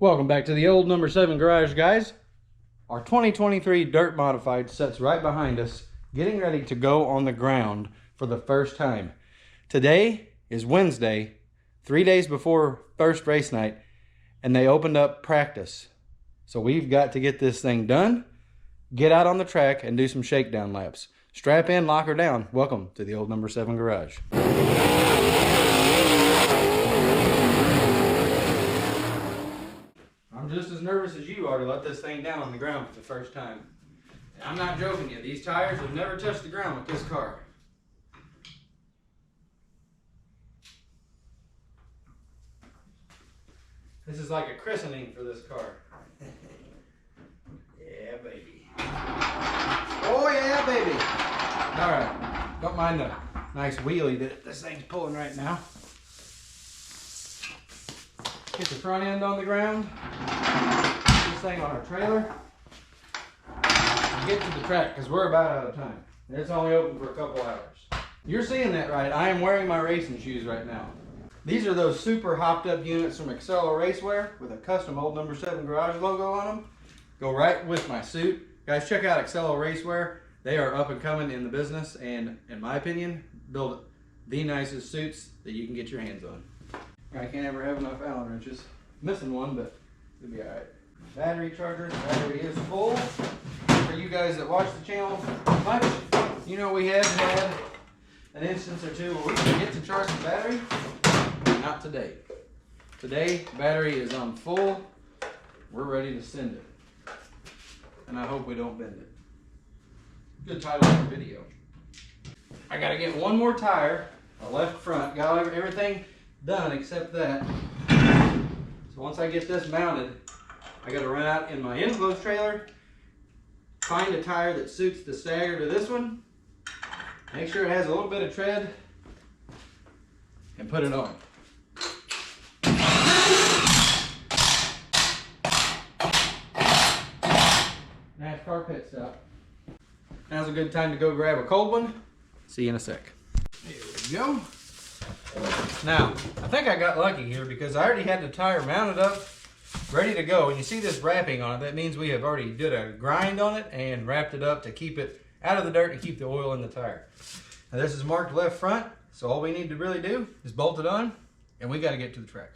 Welcome back to the old number 7 garage, guys. Our 2023 Dirt Modified sits right behind us, getting ready to go on the ground for the first time. Today is Wednesday, 3 days before first race night, and they opened up practice. So we've got to get this thing done, get out on the track, and do some shakedown laps. Strap in, lock her down. Welcome to the old number 7 garage. I'm just as nervous as you are to let this thing down on the ground for the first time. And I'm not joking you, these tires have never touched the ground with this car. This is like a christening for this car. Yeah, baby. Oh yeah, baby. Alright, don't mind the nice wheelie that this thing's pulling right now. Get the front end on the ground, get this thing on our trailer, and get to the track because we're about out of time. It's only open for a couple hours. You're seeing that right. I am wearing my racing shoes right now. These are those super hopped up units from Accelo Racewear with a custom old number 7 garage logo on them. Go right with my suit. Guys, check out Accelo Racewear. They are up and coming in the business and, in my opinion, build the nicest suits that you can get your hands on. I can't ever have enough Allen wrenches. Missing one, but it'll be alright. Battery charger. The battery is full. For you guys that watch the channel much, you know we have had an instance or two where we can get to charge the battery. Not today. Today, battery is on full. We're ready to send it. And I hope we don't bend it. Good title for the video. I gotta get one more tire, the left front. Got everything done except that. So once I get this mounted, I got to run out in my enclosed trailer, find a tire that suits the stagger to this one, make sure it has a little bit of tread, and put it on. NASCAR pit stop. Now's a good time to go grab a cold one. See you in a sec. There we go. Now, I think I got lucky here because I already had the tire mounted up, ready to go. And you see this wrapping on it, that means we have already did a grind on it and wrapped it up to keep it out of the dirt and keep the oil in the tire. Now this is marked left front, so all we need to really do is bolt it on and we got to get to the track.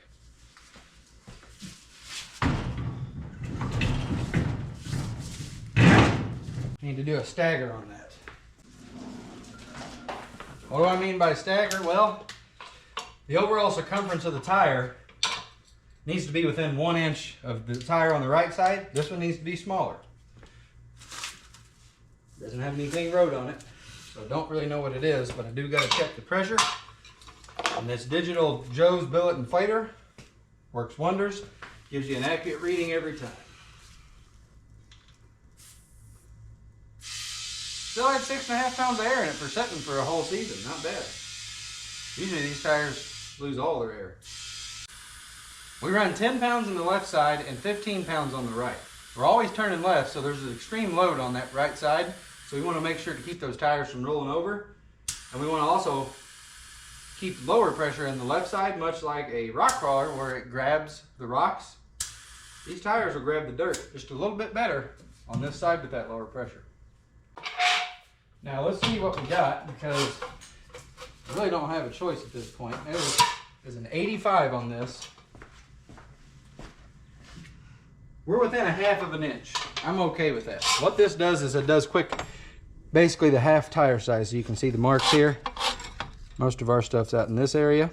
Need to do a stagger on that. What do I mean by stagger? Well, the overall circumference of the tire needs to be within 1 inch of the tire on the right side. This one needs to be smaller. Doesn't have anything wrote on it, so I don't really know what it is, but I do got to check the pressure. And this digital Joe's billet inflator works wonders. Gives you an accurate reading every time. Still had 6.5 pounds of air in it for setting for a whole season. Not bad. Usually these tires lose all their air. We run 10 pounds on the left side and 15 pounds on the right. We're always turning left, so there's an extreme load on that right side. So we want to make sure to keep those tires from rolling over. And we want to also keep lower pressure in the left side, much like a rock crawler where it grabs the rocks. These tires will grab the dirt just a little bit better on this side with that lower pressure. Now let's see what we got, because I really don't have a choice at this point. There's an 85 on this. We're within 1/2 of an inch. I'm okay with that. What this does is it does quick, basically the half tire size. So you can see the marks here. Most of our stuff's out in this area.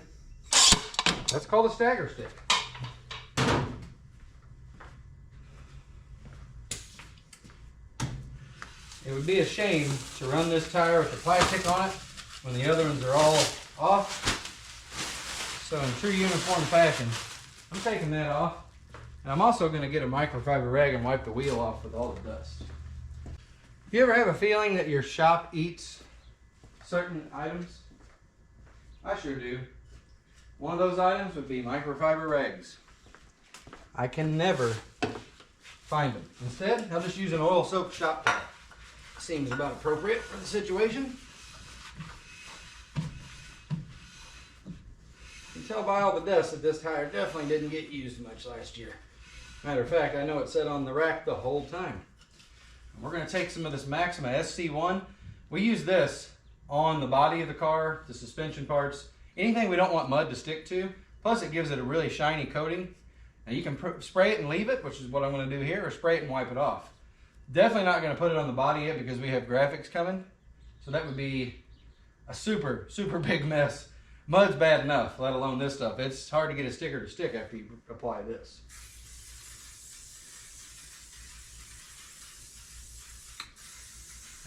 That's called a stagger stick. It would be a shame to run this tire with the plastic on it when the other ones are all off. So in true uniform fashion, I'm taking that off. And I'm also going to get a microfiber rag and wipe the wheel off with all the dust. You ever have a feeling that your shop eats certain items? I sure do. One of those items would be microfiber rags. I can never find them. Instead, I'll just use an oil soap shop towel. Seems about appropriate for the situation. You can tell by all the dust that this tire definitely didn't get used much last year. Matter of fact, I know it sat on the rack the whole time. We're going to take some of this Maxima SC1. We use this on the body of the car, the suspension parts, anything we don't want mud to stick to. Plus it gives it a really shiny coating. Now you can spray it and leave it, which is what I'm going to do here, or spray it and wipe it off. Definitely not going to put it on the body yet because we have graphics coming. So that would be a super, super big mess. Mud's bad enough, let alone this stuff. It's hard to get a sticker to stick after you apply this.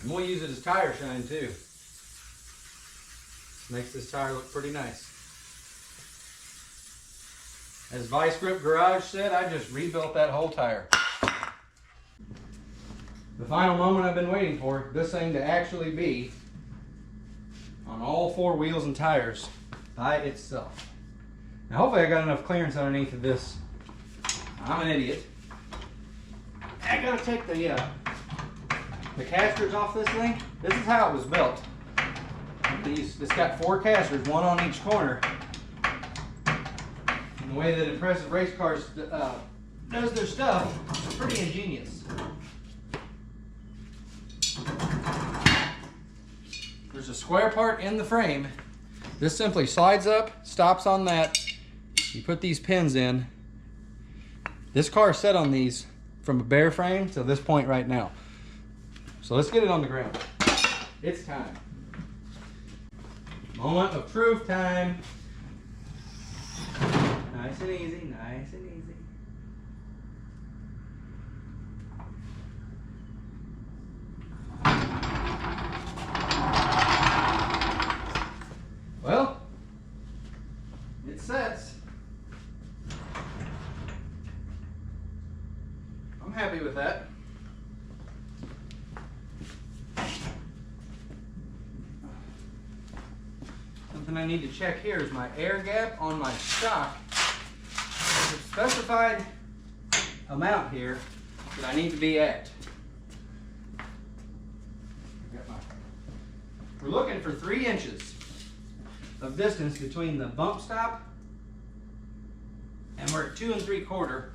And we'll use it as tire shine too. Makes this tire look pretty nice. As Vice Grip Garage said, I just rebuilt that whole tire. The final moment I've been waiting for, this thing to actually be on all 4 wheels and tires by itself. Now hopefully I got enough clearance underneath of this. I'm an idiot. I gotta take the casters off this thing. This is how it was built. It's got 4 casters, 1 on each corner. And the way that Impressive Race Cars does their stuff is pretty ingenious. There's a square part in the frame. This simply slides up, stops on that. You put these pins in. This car is set on these from a bare frame to this point right now. So let's get it on the ground. It's time. Moment of truth time. Nice and easy, nice and easy. Well, it sets. I'm happy with that. Something I need to check here is my air gap on my shock. There's a specified amount here that I need to be at. We're looking for 3 inches of distance between the bump stop and we're at 2 3/4.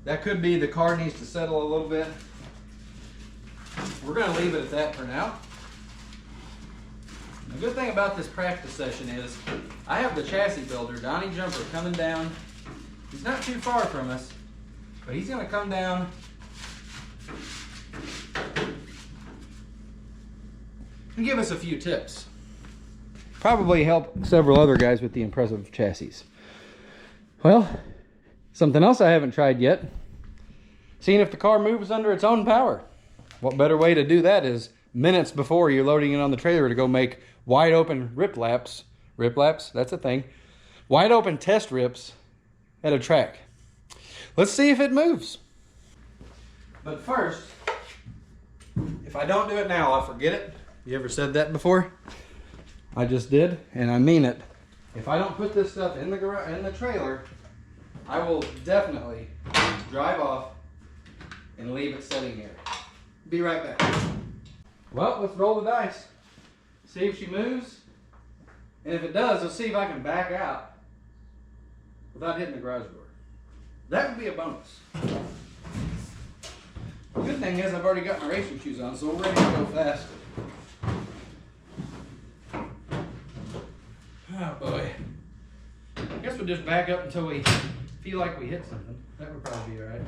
That could be the car needs to settle a little bit. We're going to leave it at that for now. The good thing about this practice session is I have the chassis builder, Donnie Jumper, coming down. He's not too far from us, but he's going to come down and give us a few tips. Probably help several other guys with the Impressive chassis. Well, something else I haven't tried yet. Seeing if the car moves under its own power. What better way to do that is minutes before you're loading it on the trailer to go make wide open rip laps, that's a thing, wide open test rips at a track. Let's see if it moves. But first, if I don't do it now, I'll forget it. You ever said that before? I just did, and I mean it. If I don't put this stuff in the trailer, I will definitely drive off and leave it sitting here. Be right back. Well, let's roll the dice. See if she moves. And if it does, let's see if I can back out without hitting the garage door. That would be a bonus. The good thing is I've already got my racing shoes on, so we're ready to go fast. Oh boy. I guess we'll just back up until we feel like we hit something. That would probably be alright.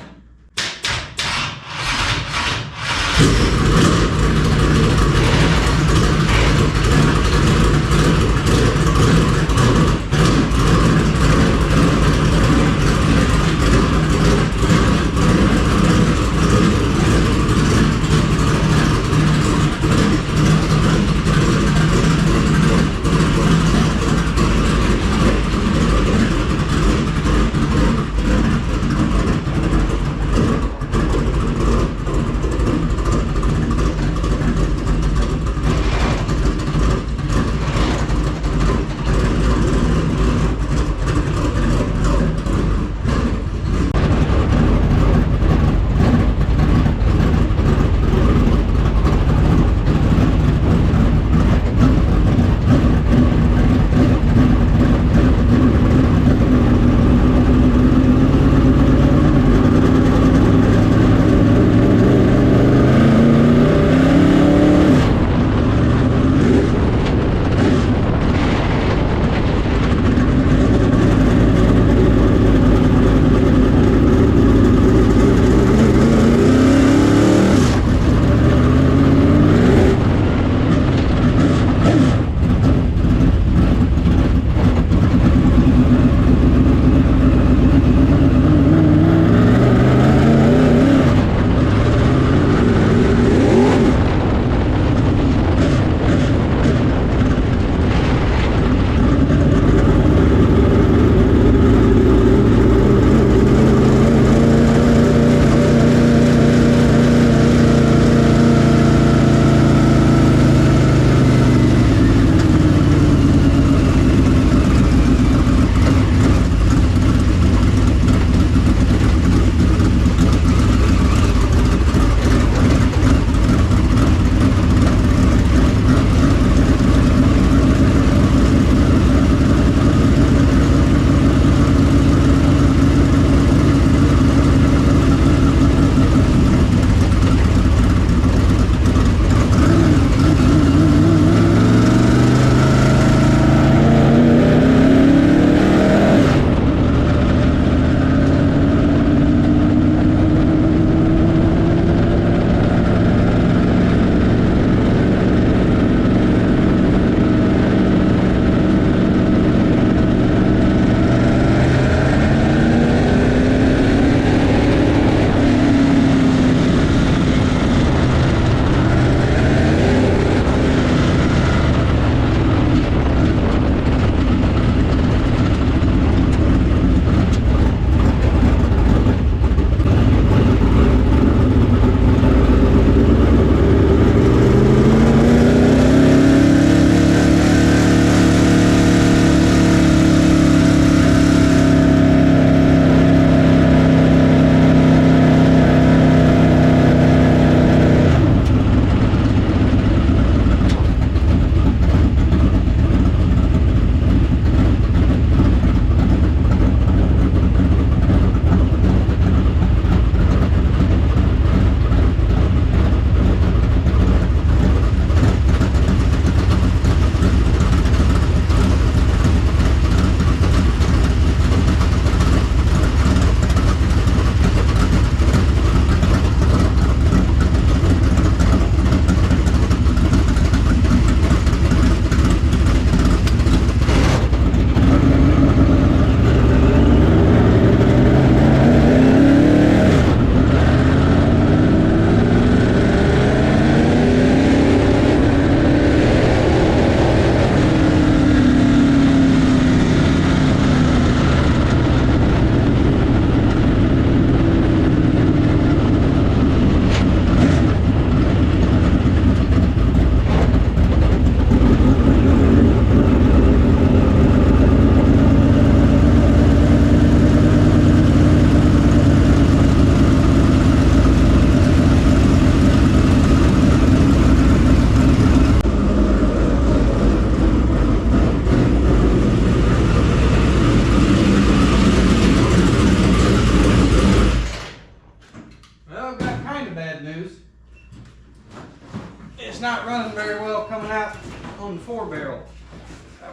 it's not running very well coming out on the 4-barrel.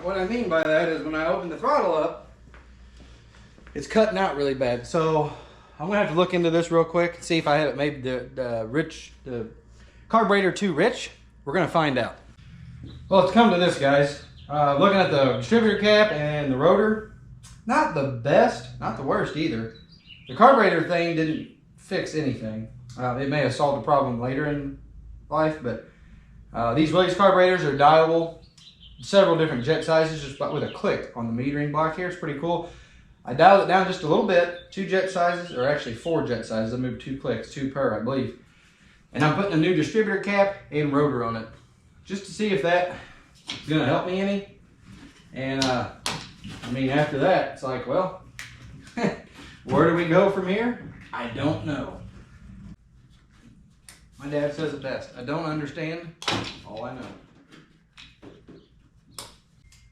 What I mean by that is when I open the throttle up, it's cutting out really bad. So I'm gonna have to look into this real quick and see if I have it made the carburetor too rich. We're gonna find out. Well, it's come to this, guys. Looking at the distributor cap and the rotor, not the best, not the worst either. The carburetor thing didn't fix anything. It may have solved the problem later in life, but these Willys carburetors are dialable, several different jet sizes just with a click on the metering block here. It's pretty cool. I dialed it down just a little bit, 2 jet sizes, or actually 4 jet sizes. I moved 2 clicks, 2 per, I believe. And I'm putting a new distributor cap and rotor on it, just to see if that's gonna help me any. And I mean, after that, it's like, well, where do we go from here? I don't know. My dad says it best. I don't understand all I know.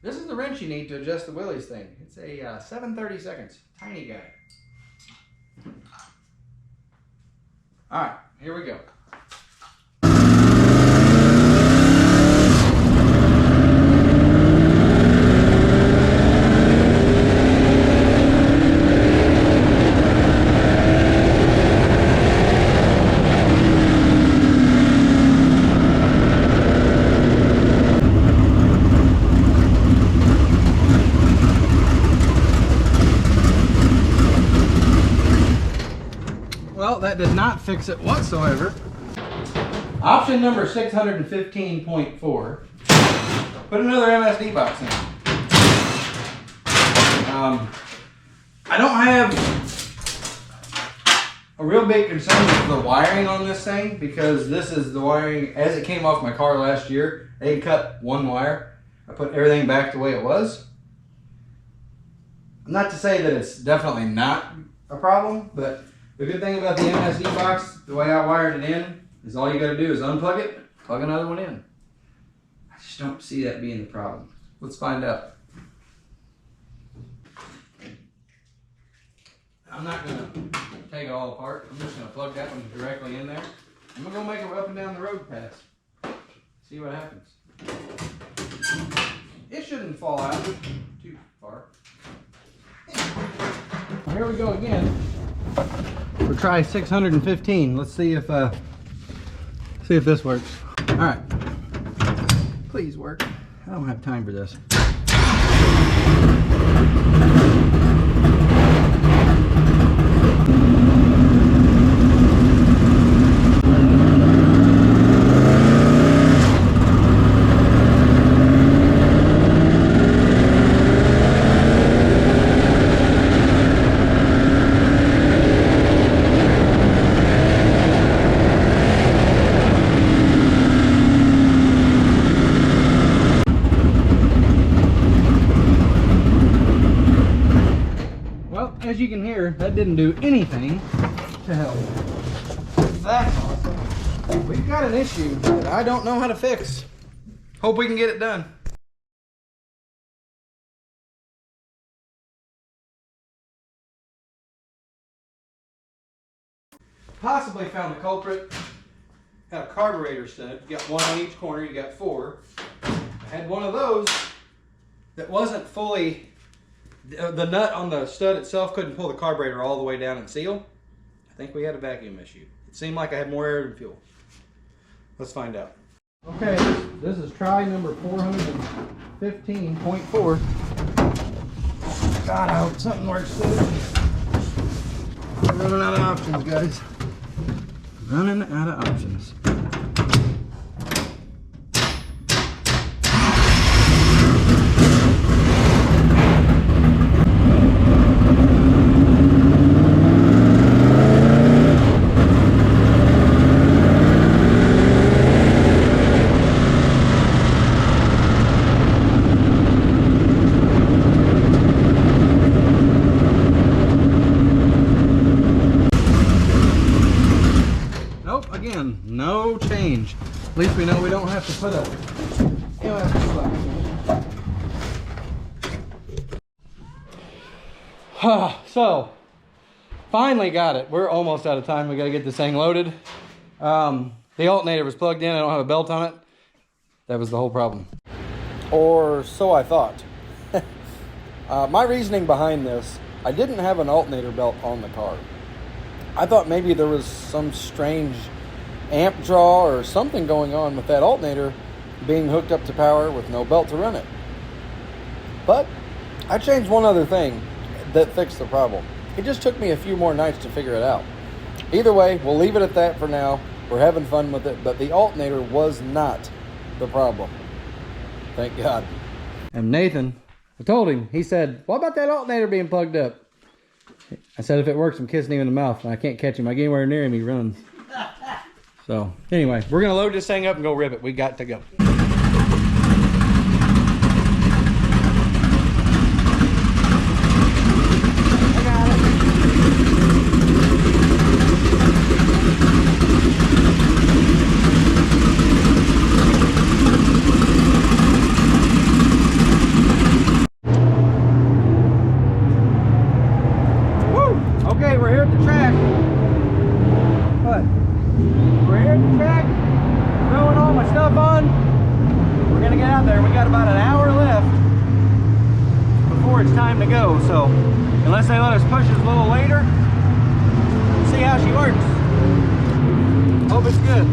This is the wrench you need to adjust the Willys thing. It's a 7/32, tiny guy. All right, here we go. Well, that did not fix it whatsoever. Option number 615.4. Put another MSD box in. I don't have a real big concern with the wiring on this thing, because this is the wiring as it came off my car last year. They cut 1 wire. I put everything back the way it was. Not to say that it's definitely not a problem, but the good thing about the MSD box, the way I wired it in, is all you got to do is unplug it, plug another one in. I just don't see that being the problem. Let's find out. I'm not going to take it all apart. I'm just going to plug that one directly in there. I'm going to go make it up and down the road pass. See what happens. It shouldn't fall out too far. Here we go again. We'll try 615. Let's see if this works. All right. Please work. I don't have time for this. As you can hear, that didn't do anything to help. That's awesome. We've got an issue that I don't know how to fix. Hope we can get it done. Possibly found the culprit. Had a carburetor stud. You got 1 on each corner, you got 4. I had one of those that wasn't fully. The nut on the stud itself couldn't pull the carburetor all the way down and seal. I think we had a vacuum issue. It seemed like I had more air than fuel. Let's find out. Okay, this is try number 415.4. God, I hope something works today. We're running out of options, guys. Running out of options. No change. At least we know we don't have to put a so finally got it. We're almost out of time. We got to get this thing loaded. The alternator was plugged in. I don't have a belt on it. That was the whole problem. Or so I thought. My reasoning behind this, I didn't have an alternator belt on the car. I thought maybe there was some strange amp draw or something going on with that alternator being hooked up to power with no belt to run it. But I changed one other thing that fixed the problem. It just took me a few more nights to figure it out. Either way, we'll leave it at that for now. We're having fun with it, but the alternator was not the problem. Thank God. And Nathan, I told him, he said, what about that alternator being plugged up? I said, if it works, I'm kissing him in the mouth. And I can't catch him. I get anywhere near him, he runs. So, anyway, we're going to load this thing up and go rip it. We got to go. So unless they let us push this a little later, see how she works. Hope it's good.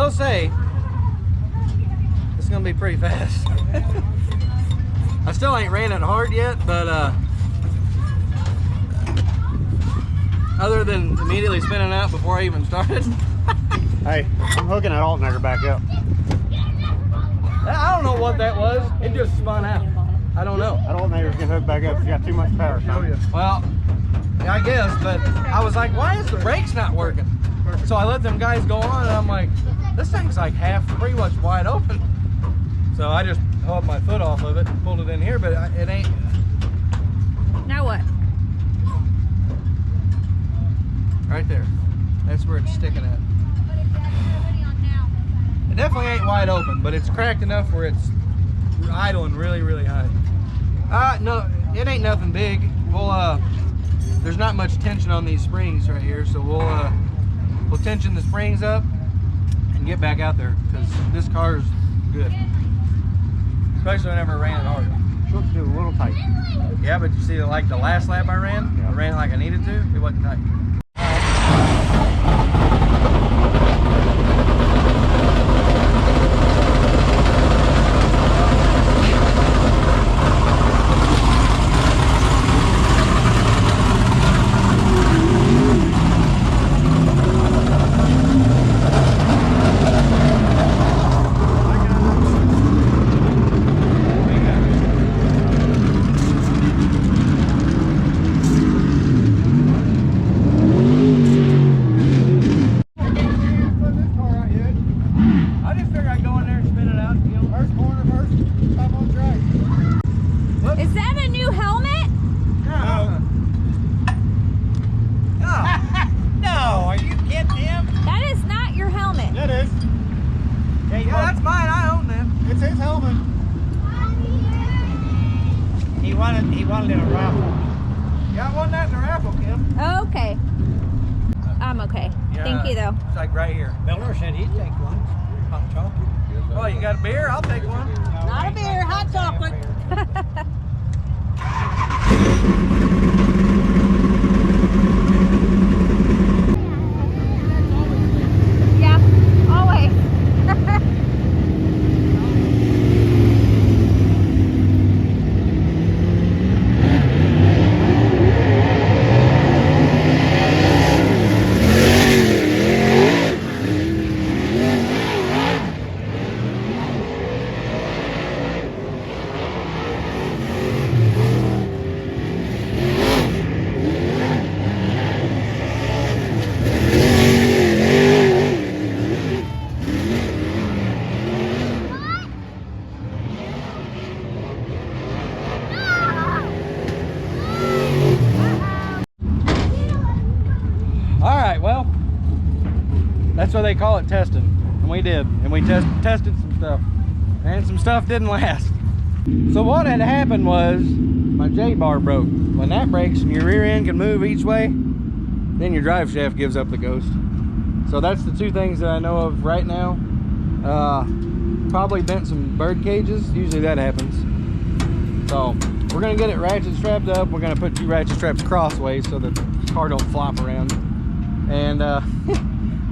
Say it's gonna be pretty fast. I still ain't ran it hard yet, but other than immediately spinning out before I even started. Hey, I'm hooking that alternator back up. I don't know what that was. It just spun out. I don't know. That alternator's getting hooked back up. It's got too much power. Well, I guess, but I was like, why is the brakes not working? So I let them guys go on, and I'm like, this thing's like half, pretty much wide open. So I just held my foot off of it and pulled it in here, but it ain't. Now what? Right there. That's where it's sticking at. It definitely ain't wide open, but it's cracked enough where it's idling really, really high. No, it ain't nothing big. We'll, there's not much tension on these springs right here, so we'll tension the springs up and get back out there, because this car is good, especially whenever I ran it hard. Looks a little tight. Yeah, but you see, like the last lap I ran, I ran it like I needed to. It wasn't tight. I'm okay. Thank you, though. It's like right here. Miller said he'd take one. Hot chocolate. Oh, you got a beer? I'll take one. Not a beer, hot chocolate. Yeah, always. That's what they call it, testing. And we did. And we tested some stuff. And some stuff didn't last. So what had happened was my J-bar broke. When that breaks and your rear end can move each way, then your drive shaft gives up the ghost. So that's the two things that I know of right now. Probably bent some bird cages. Usually that happens. So we're gonna get it ratchet strapped up. We're gonna put 2 ratchet straps crossways so that the car don't flop around. And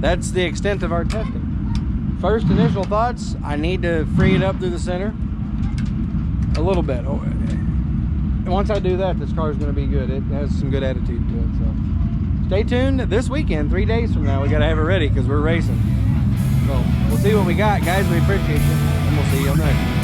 that's the extent of our testing. First initial thoughts, I need to free it up through the center a little bit. And once I do that, this car is going to be good. It has some good attitude to it. So stay tuned. This weekend, 3 days from now, we got to have it ready because we're racing. So we'll see what we got, guys. We appreciate you, and we'll see you on the next one.